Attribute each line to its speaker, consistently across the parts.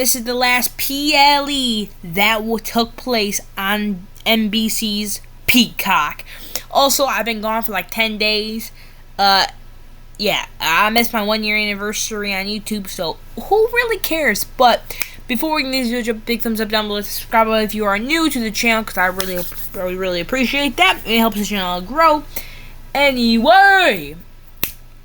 Speaker 1: This is the last PLE that took place on NBC's Peacock. Also, I've been gone for like 10 days. Yeah, I missed my 1 year anniversary on YouTube, so who really cares? But before we get into this video, big thumbs up down below, subscribe if you are new to the channel, because I really appreciate that. It helps the channel grow. Anyway,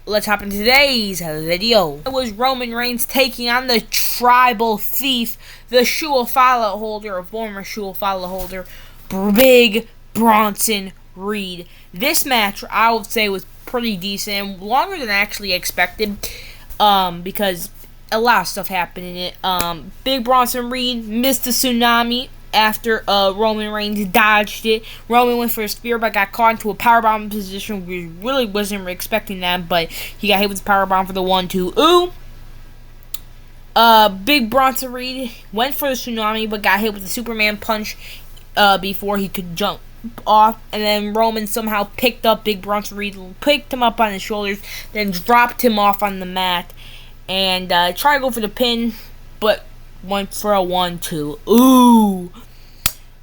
Speaker 1: let's hop into today's video. It was Roman Reigns taking on the tribal thief, the Shuafala holder, a former Shuafala holder, Big Bronson Reed. This match, I would say, was pretty decent, longer than I actually expected, because a lot of stuff happened in it. Big Bronson Reed missed the tsunami after Roman Reigns dodged it. Roman went for a spear, but got caught into a powerbomb position. We really wasn't expecting that, but he got hit with the powerbomb for the 1-2. Ooh! Big Bronson Reed went for the tsunami, but got hit with the Superman punch before he could jump off, and then Roman somehow picked up Big Bronson Reed, picked him up on his shoulders, then dropped him off on the mat, and tried to go for the pin, but went for a 1-2. Ooh!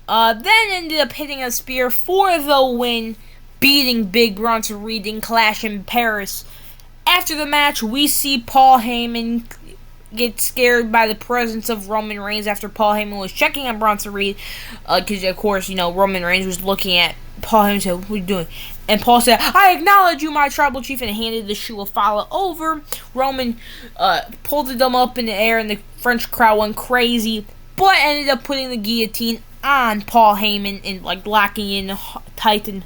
Speaker 1: Then ended up hitting a spear for the win, beating Big Bronson Reed in Clash in Paris. After the match, we see Paul Heyman get scared by the presence of Roman Reigns after Paul Heyman was checking on Bronson Reed, because of course, you know, Roman Reigns was looking at Paul Heyman and said, "What are you doing?" And Paul said, "I acknowledge you, my tribal chief," and handed the Shuafala over. Roman pulled them up in the air, and the French crowd went crazy, but ended up putting the guillotine on Paul Heyman and like locking in tight and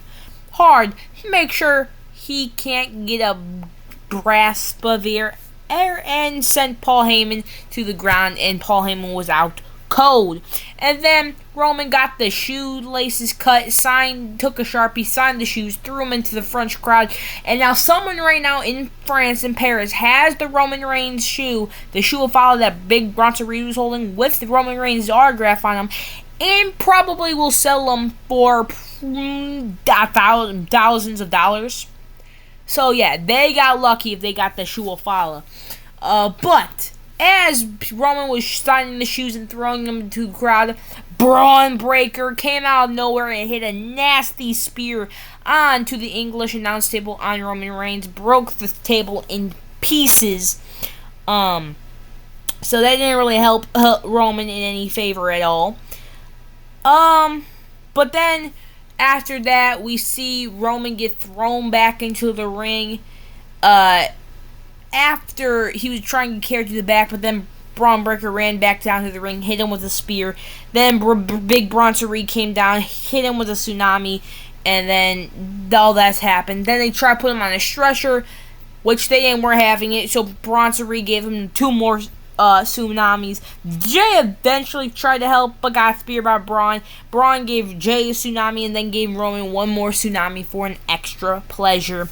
Speaker 1: hard to make sure he can't get a grasp of air, and sent Paul Heyman to the ground, and Paul Heyman was out cold. And then Roman got the shoelaces cut, took a Sharpie, signed the shoes, threw them into the French crowd, and now someone right now in France, in Paris, has the Roman Reigns shoe, the Shuafala that Big Bronson Reed was holding, with the Roman Reigns autograph on them, and probably will sell them for thousands of dollars. So yeah, they got lucky if they got the Shuafala. But as Roman was signing the shoes and throwing them into the crowd, Braun Breaker came out of nowhere and hit a nasty spear onto the English announce table on Roman Reigns, broke the table in pieces. So that didn't really help Roman in any favor at all. But then after that, we see Roman get thrown back into the ring. After he was trying to carry to the back, but then Braun Breaker ran back down to the ring, hit him with a spear. Then Big Bronson Reed came down, hit him with a tsunami, and then all that's happened. Then they tried to put him on a stretcher, which they weren't having it, so Bronson Reed gave him 2 more tsunamis. Jay eventually tried to help, but got speared by Braun. Braun gave Jay a tsunami, and then gave Roman 1 more tsunami for an extra pleasure.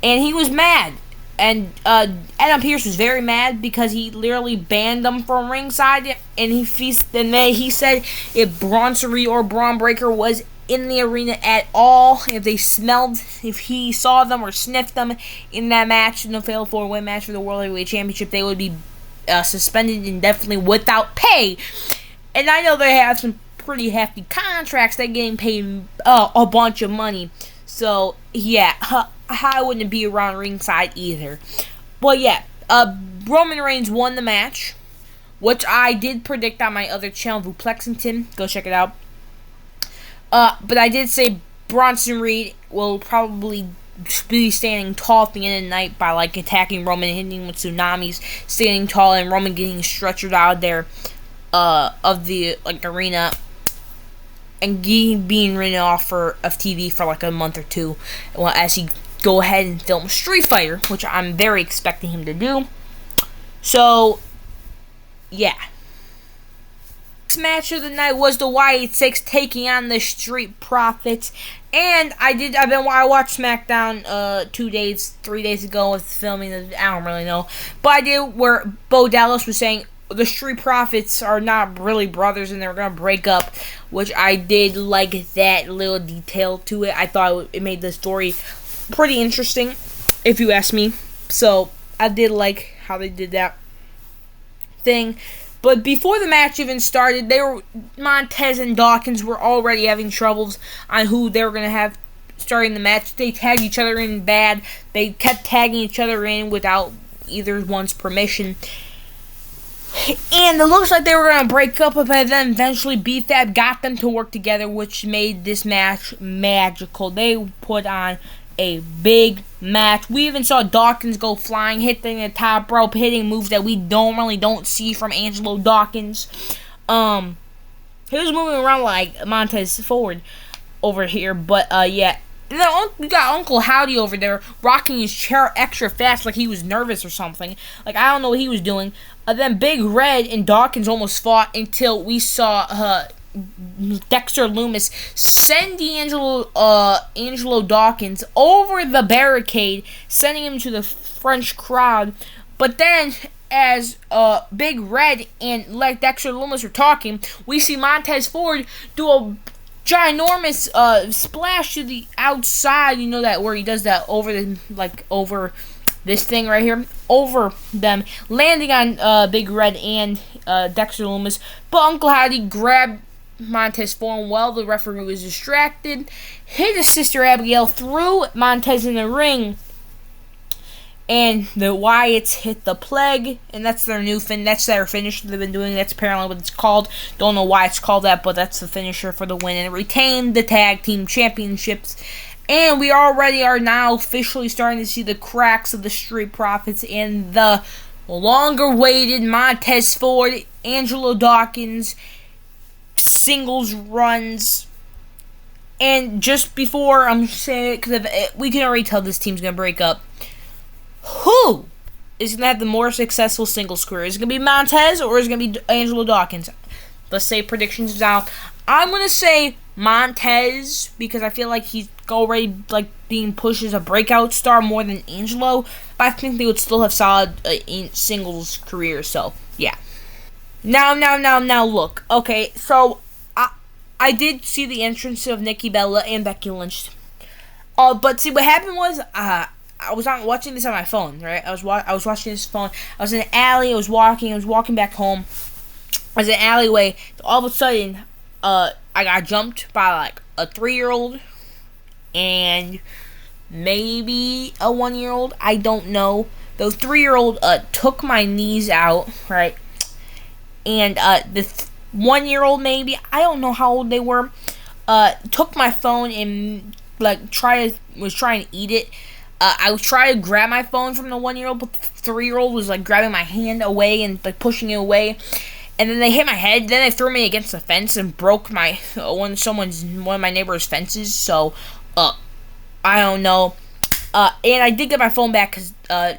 Speaker 1: And he was mad. And Adam Pearce was very mad because he literally banned them from ringside, and he said if Bronson Reed or Braun Breaker was in the arena at all, if he saw them or sniffed them in that match, in the Fatal 4-Way match for the World Heavyweight Championship, they would be suspended indefinitely without pay. And I know they have some pretty hefty contracts. They're getting paid a bunch of money. So yeah, I wouldn't be around ringside either. But yeah, Roman Reigns won the match, which I did predict on my other channel, Vuplexington. Go check it out. But I did say Bronson Reed will probably be standing tall at the end of the night by like attacking Roman, hitting him with tsunamis, standing tall, and Roman getting stretchered out of there of the like arena, and being written off of TV for like a month or 2, well, as he go ahead and film Street Fighter, which I'm very expecting him to do. So yeah, next match of the night was the Wyatt Six taking on the Street Profits. And I watched SmackDown 3 days ago with filming. I don't really know, but I did where Bo Dallas was saying the Street Profits are not really brothers and they're gonna break up, which I did like that little detail to it. I thought it made the story pretty interesting, if you ask me. So I did like how they did that thing. But before the match even started, Montez and Dawkins were already having troubles on who they were going to have starting the match. They tagged each other in bad. They kept tagging each other in without either one's permission. And it looks like they were going to break up, but then eventually BFAB got them to work together, which made this match magical. They put on a big match. We even saw Dawkins go flying, hitting the top rope, hitting moves that we normally don't see from Angelo Dawkins. He was moving around like Montez Ford over here, but yeah. And then we got Uncle Howdy over there rocking his chair extra fast like he was nervous or something. Like, I don't know what he was doing. Then Big Red and Dawkins almost fought until we saw Dexter Lumis send Angelo Dawkins over the barricade, sending him to the French crowd. But then, as Big Red and like Dexter Lumis are talking, we see Montez Ford do a ginormous splash to the outside. You know that where he does that over this thing right here, over them, landing on Big Red and Dexter Lumis. But Uncle Howdy grabbed Montez Ford while the referee was distracted, hit his sister Abigail, threw Montez in the ring, and the Wyatts hit the Plague, and that's their new that's their finisher they've been doing. That's apparently what it's called. Don't know why it's called that, but that's the finisher for the win, and it retained the tag team championships. And we already are now officially starting to see the cracks of the Street Profits and the longer-awaited Montez Ford, Angelo Dawkins singles runs. And just before I'm saying it, because we can already tell this team's going to break up, who is going to have the more successful singles career? Is it going to be Montez or is it going to be Angelo Dawkins? Let's say predictions now. I'm going to say Montez because I feel like he's already being pushed as a breakout star more than Angelo. But I think they would still have solid singles careers. So, yeah. Now, look. Okay, so I did see the entrance of Nikki Bella and Becky Lynch. But see, what happened was, I was watching this on my phone, right? I was watching this phone. I was in an alley. I was walking back home. I was in an alleyway. All of a sudden, I got jumped by like a 3-year-old and maybe a 1-year-old. I don't know. The 3-year-old took my knees out, right? And the 1-year-old, maybe, I don't know how old they were, took my phone and was trying to eat it. I was trying to grab my phone from the 1-year-old, but the 3-year-old was grabbing my hand away and pushing it away. And then they hit my head. Then they threw me against the fence and broke one of my neighbor's fences. So, I don't know. And I did get my phone back because I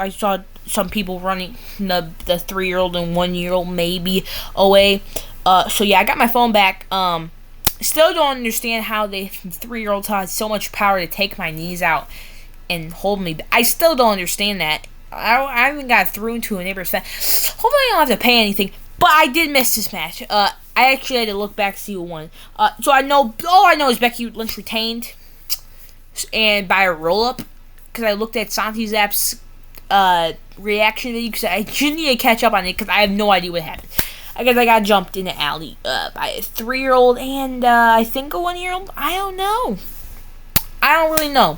Speaker 1: saw some people running the 3-year-old and 1-year-old maybe away. So yeah, I got my phone back. Still don't understand how the 3-year-old had so much power to take my knees out and hold me. I still don't understand that. I haven't got through into a neighbor's fence. Hopefully I don't have to pay anything. But I did miss this match. I actually had to look back to see who won. So all I know is Becky Lynch retained, and by a roll-up, because I looked at Santi Zap's reaction video, because I just need to catch up on it, because I have no idea what happened. I guess I got jumped in the alley by a 3-year-old and I think a 1-year-old. I don't know. I don't really know.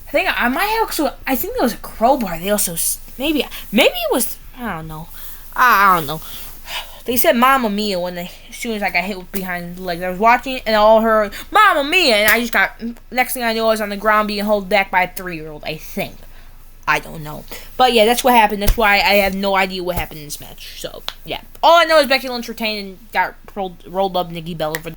Speaker 1: I think I might also. I think there was a crowbar. They also maybe it was. I don't know. I don't know. They said "Mamma Mia" as soon as I got hit behind the legs. I was watching it and I all heard "Mamma Mia" and I just got. Next thing I knew, I was on the ground being held back by a 3-year-old. I think. I don't know. But yeah, that's what happened. That's why I have no idea what happened in this match. So yeah, all I know is Becky Lynch retained and got rolled up Nikki Bella for.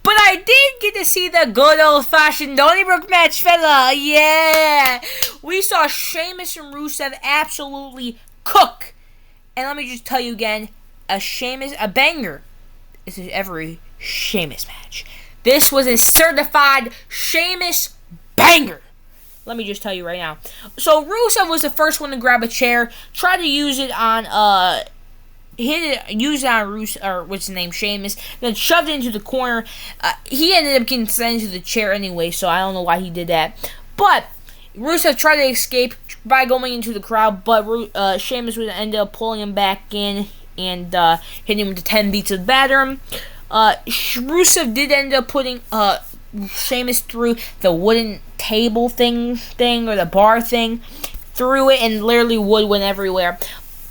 Speaker 1: But I did get to see the good old-fashioned Donnybrook match, fella. Yeah. We saw Sheamus and Rusev absolutely cook. And let me just tell you again, a banger. This is every Sheamus match. This was a certified Sheamus banger. Let me just tell you right now. So Rusev was the first one to grab a chair, tried to use it on Rusev, or what's his name, Sheamus, then shoved it into the corner. He ended up getting sent into the chair anyway, so I don't know why he did that. But Rusev tried to escape by going into the crowd, but Sheamus would end up pulling him back in and hitting him with the 10 beats of the batter. Rusev did end up putting Sheamus through the wooden table thing or the bar thing, threw it, and literally wood went everywhere.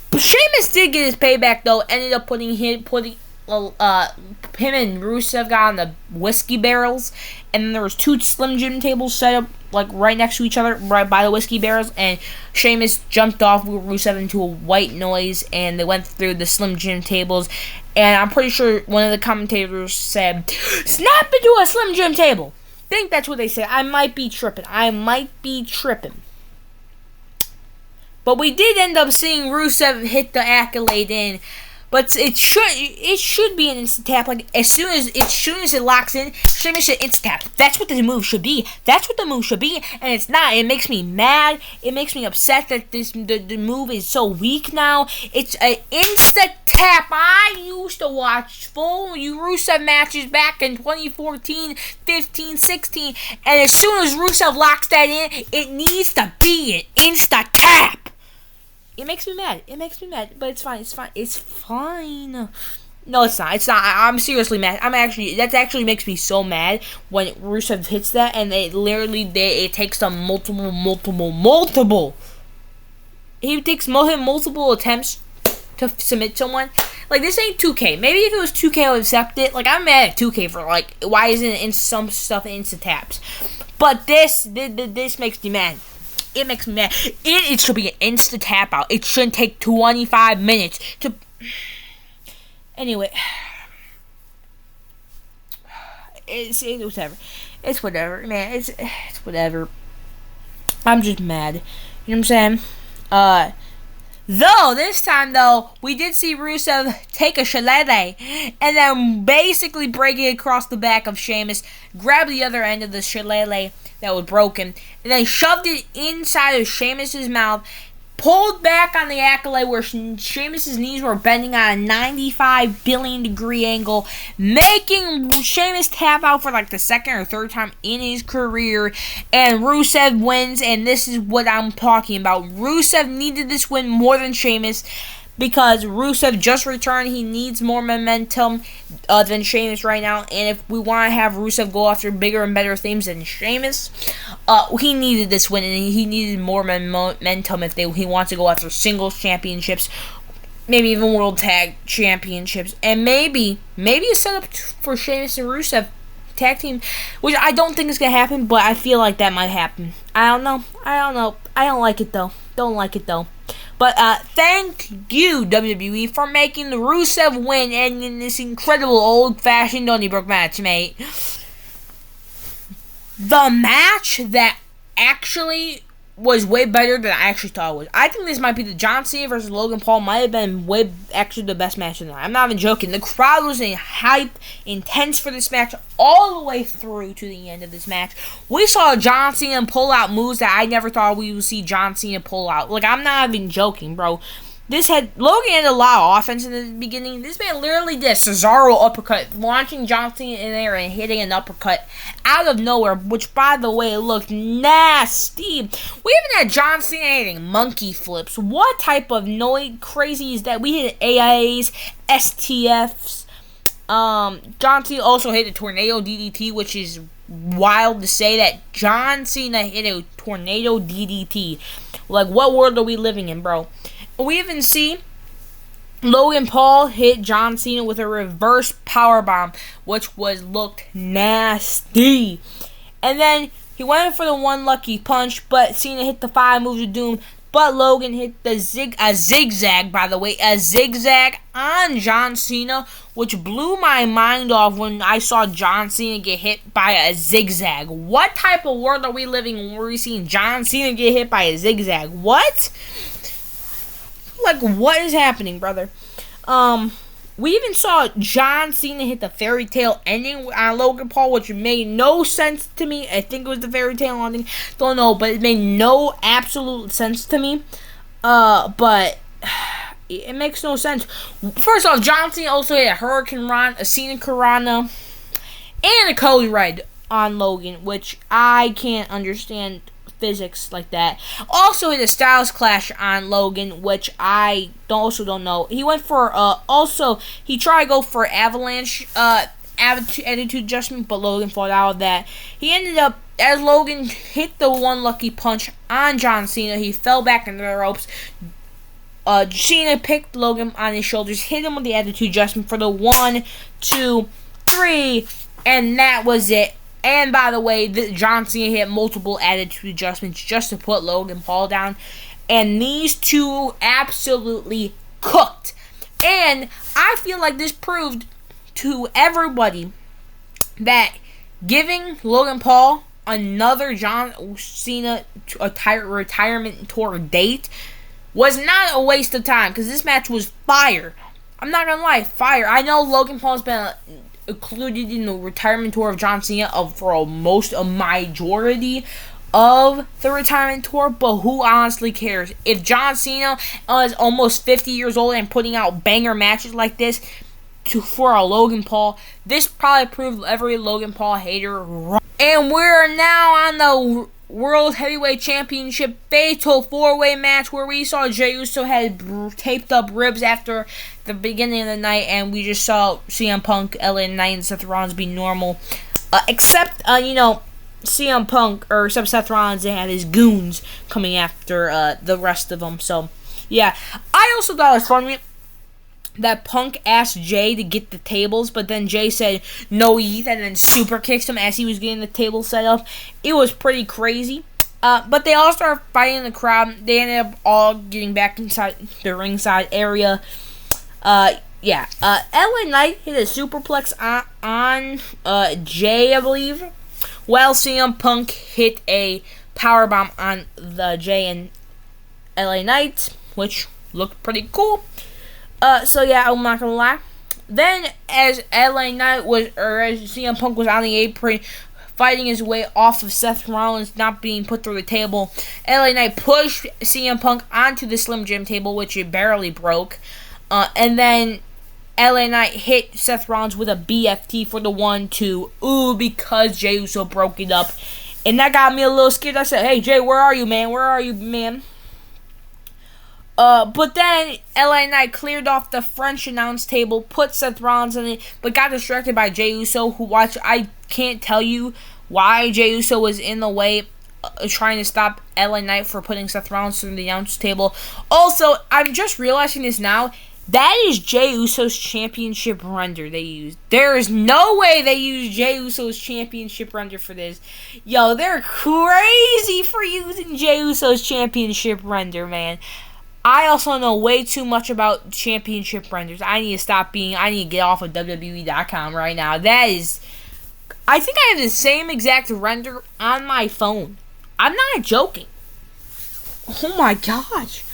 Speaker 1: But Sheamus did get his payback though. Ended up putting him and Rusev got on the whiskey barrels, and then there was 2 Slim Jim tables set up like right next to each other, right by the whiskey barrels, and Sheamus jumped off with Rusev into a white noise, and they went through the Slim Jim tables, and I'm pretty sure one of the commentators said, "Snap into a Slim Jim table." I think that's what they said. I might be tripping. But we did end up seeing Rusev hit the accolade in. But it should be an instant tap. Like as soon as it locks in, Sheamus should instant tap. That's what the move should be. And it's not. It makes me mad. It makes me upset that the move is so weak now. It's an instant tap. I used to watch full Rusev matches back in 2014, 15, 16, and as soon as Rusev locks that in, it needs to be an instant tap. It makes me mad, but it's fine. No, it's not. I'm seriously mad. That actually makes me so mad when Rusev hits that, and it takes them multiple. He takes multiple attempts to submit someone. Like, this ain't 2K. Maybe if it was 2K, I would accept it. Like, I'm mad at 2K for, like, why isn't it in some stuff instant taps? But this makes me mad. It makes me mad. It should be an instant tap out. It shouldn't take 25 minutes to... Anyway. It's whatever. It's whatever, man. It's whatever. I'm just mad. You know what I'm saying? Though, this time, we did see Rusev take a shillelagh and then basically break it across the back of Sheamus, grab the other end of the shillelagh that was broken, and then shoved it inside of Sheamus' mouth, pulled back on the accolade where Sheamus' knees were bending on a 95 billion degree angle, making Sheamus tap out for like the second or third time in his career, and Rusev wins, and this is what I'm talking about. Rusev needed this win more than Sheamus, because Rusev just returned. He needs more momentum than Sheamus right now. And if we want to have Rusev go after bigger and better things than Sheamus, he needed this win. And he needed more momentum if he wants to go after singles championships, maybe even world tag championships. And maybe a setup for Sheamus and Rusev tag team, which I don't think is going to happen, but I feel like that might happen. I don't know. I don't like it, though. But thank you, WWE, for making the Rusev win and in this incredible old-fashioned Donnybrook match, mate. The match that actually was way better than I actually thought it was. I think this might be the John Cena versus Logan Paul might have been actually the best match of the night. I'm not even joking. The crowd was intense for this match all the way through to the end of this match. We saw John Cena pull out moves that I never thought we would see John Cena pull out. Like, I'm not even joking, bro. Logan had a lot of offense in the beginning. This man literally did a Cesaro uppercut, launching John Cena in there and hitting an uppercut out of nowhere, which, by the way, looked nasty. We even had John Cena hitting monkey flips. What type of crazy is that? We hit AIAs, STFs. John Cena also hit a tornado DDT, which is wild to say that John Cena hit a tornado DDT. Like, what world are we living in, bro? We even see Logan Paul hit John Cena with a reverse powerbomb, which looked nasty. And then he went for the one lucky punch, but Cena hit the 5 moves of doom. But Logan hit a zigzag on John Cena, which blew my mind off when I saw John Cena get hit by a zigzag. What type of world are we living in where we're seeing John Cena get hit by a zigzag? What? Like, what is happening, brother? We even saw John Cena hit the fairy tale ending on Logan Paul, which made no sense to me. I think it was the fairy tale ending. Don't know, but it made no absolute sense to me. But it makes no sense. First off, John Cena also hit a Hurricane Rana, a Cena Corona, and a Cody Ride on Logan, which I can't understand physics like that. Also hit a Styles Clash on Logan, which I also don't know. He went for also he tried to go for Avalanche attitude adjustment, but Logan fought out of that. He ended up, as Logan hit the one lucky punch on John Cena, he fell back into the ropes. Cena picked Logan on his shoulders, hit him with the attitude adjustment for the 1, 2, 3, and that was it. And by the way, John Cena hit multiple attitude adjustments just to put Logan Paul down. And these two absolutely cooked. And I feel like this proved to everybody that giving Logan Paul another John Cena retirement tour date was not a waste of time, because this match was fire. I'm not gonna lie, fire. I know Logan Paul's been included in the retirement tour of John Cena for a majority of the retirement tour, but who honestly cares? If John Cena is almost 50 years old and putting out banger matches like this for a Logan Paul, this probably proved every Logan Paul hater wrong. And we're now on the World Heavyweight Championship Fatal 4-Way match, where we saw Jey Uso had taped up ribs after the beginning of the night, and we just saw CM Punk, LA Knight, and Seth Rollins be normal. Except CM Punk, or except Seth Rollins, they had his goons coming after the rest of them. So, yeah. I also thought it was funny that Punk asked Jay to get the tables, but then Jay said no ETH and then super kicked him as he was getting the table set up. It was pretty crazy. But they all started fighting in the crowd. They ended up all getting back inside the ringside area. LA Knight hit a superplex on Jay, I believe, while CM Punk hit a powerbomb on the Jay and LA Knight, which looked pretty cool. So yeah, I'm not gonna lie. Then, as LA Knight as CM Punk was on the apron, fighting his way off of Seth Rollins not being put through the table, LA Knight pushed CM Punk onto the Slim Jim table, which it barely broke. And then LA Knight hit Seth Rollins with a BFT for the 1-2. Because Jey Uso broke it up. And that got me a little scared. I said, hey, Jay, where are you, man? Where are you, man? But then LA Knight cleared off the French announce table, put Seth Rollins in it, but got distracted by Jey Uso, I can't tell you why Jey Uso was in the way, trying to stop LA Knight for putting Seth Rollins through the announce table. Also, I'm just realizing this now. That is Jey Uso's championship render they used. There is no way they used Jey Uso's championship render for this. Yo, they're crazy for using Jey Uso's championship render, man. I also know way too much about championship renders. I need to get off of WWE.com right now. I think I have the same exact render on my phone. I'm not joking. Oh my gosh.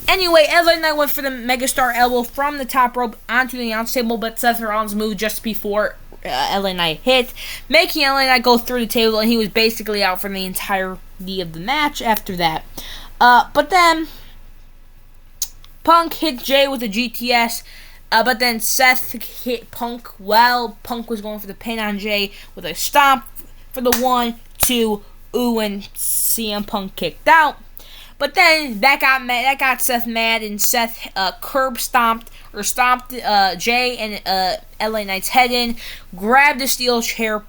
Speaker 1: Anyway, LA Knight went for the Megastar elbow from the top rope onto the announce table, but Seth Rollins moved just before LA Knight hit, making LA Knight go through the table, and he was basically out for the entirety of the match after that. But then Punk hit Jay with a GTS, but then Seth hit Punk while Punk was going for the pin on Jay with a stomp for the 1-2, and CM Punk kicked out. But then that got Seth mad, and Seth stomped Jay and LA Knight's head in, grabbed the steel chair,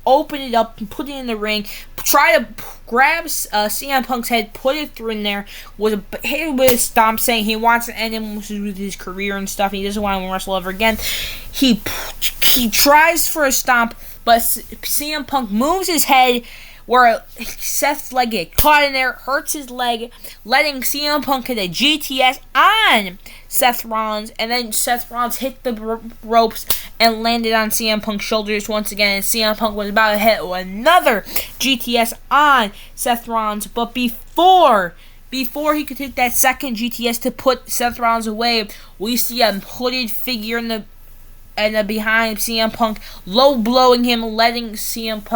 Speaker 1: opened it up, and put it in the ring, try to grab CM Punk's head, put it through in there, hit it with a stomp, saying he wants to end him with his career and stuff, and he doesn't want to wrestle ever again. He tries for a stomp, but CM Punk moves his head where Seth's leg get caught in there, hurts his leg, letting CM Punk hit a GTS on Seth Rollins, and then Seth Rollins hit the ropes and landed on CM Punk's shoulders once again, and CM Punk was about to hit another GTS on Seth Rollins, but before he could hit that second GTS to put Seth Rollins away, we see a hooded figure in the behind CM Punk, low blowing him, letting Seth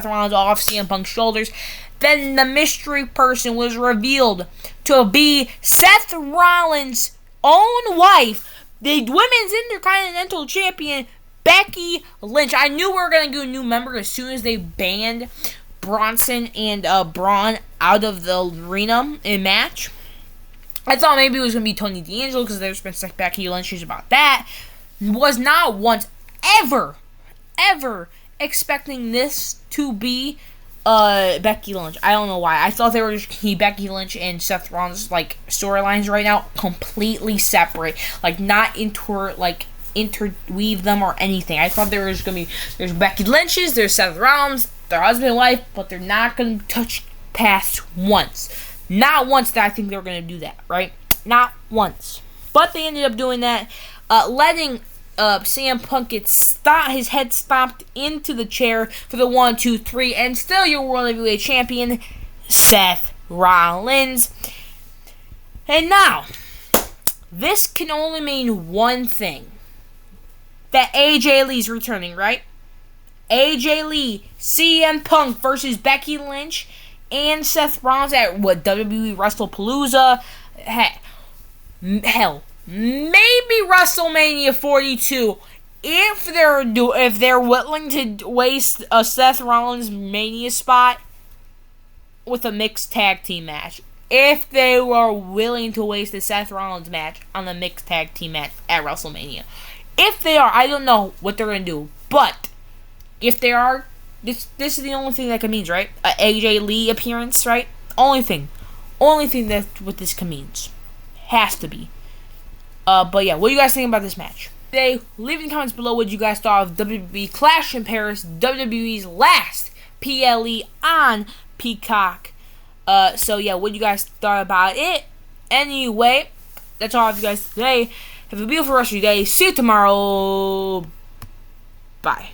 Speaker 1: Rollins off CM Punk's shoulders. Then the mystery person was revealed to be Seth Rollins' own wife, the Women's Intercontinental Champion, Becky Lynch. I knew we were going to get a new member as soon as they banned Bronson and Braun out of the arena in match. I thought maybe it was going to be Tony D'Angelo because there's been such Becky Lynch issues about that. Was not once ever expecting this to be Becky Lynch. I don't know why. I thought they were just Becky Lynch and Seth Rollins like storylines right now completely separate, like not interweave them or anything. I thought there was gonna be there's Becky Lynch's, there's Seth Rollins, their husband and wife, but they're not gonna touch past once. Not once that I think they were gonna do that, right? Not once. But they ended up doing that, letting CM Punk get his head stomped into the chair for the 1, 2, 3, and still your World Heavyweight Champion, Seth Rollins. And now, this can only mean one thing. That AJ Lee's returning, right? AJ Lee, CM Punk versus Becky Lynch and Seth Rollins at WWE WrestlePalooza. Hell, maybe WrestleMania 42 if they're willing to waste a Seth Rollins Mania spot with a mixed tag team match. If they were willing to waste a Seth Rollins match on the mixed tag team match at WrestleMania. If they are, I don't know what they're going to do. But if they are, this is the only thing that can means, right? A AJ Lee appearance, right? Only thing that what this can means. Has to be. But yeah, what do you guys think about this match? Today, leave in the comments below what you guys thought of WWE Clash in Paris, WWE's last PLE on Peacock. So yeah, what you guys thought about it? Anyway, that's all of you guys today. Have a beautiful rest of your day. See you tomorrow. Bye.